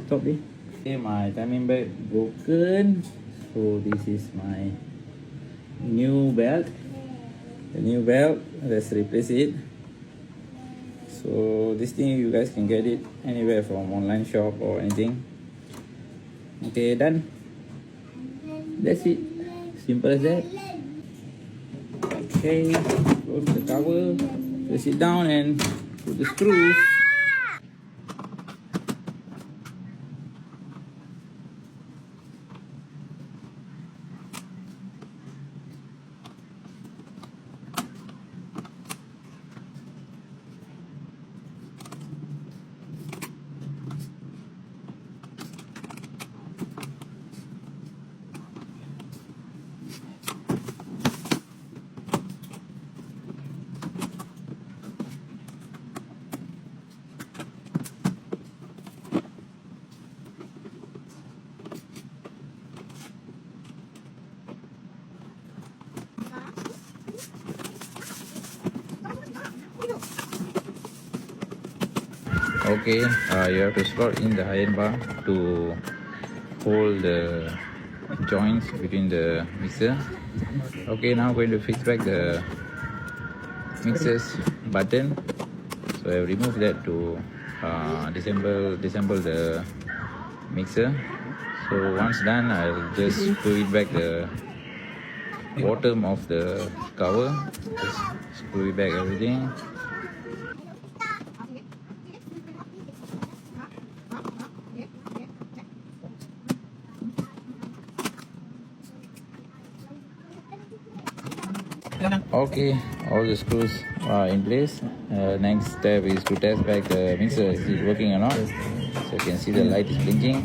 Stop it. Okay, my timing belt broken. So this is my new belt. The new belt, let's replace it. So this thing you guys can get it anywhere from online shop or anything. Okay, done. That's it. Simple as that. Okay, close the cover, place it down and put the screws. Okay, you have to slot in the iron bar to hold the joints between the mixer. Okay, now I'm going to fix back the mixer's button. So I remove that to disassemble the mixer. So once done, I'll just screw it back the bottom of the cover. Just screw it back everything. Okay, all the screws are in place. Next step is to test back the mixer, is it working or not. So you can see the light is blinking.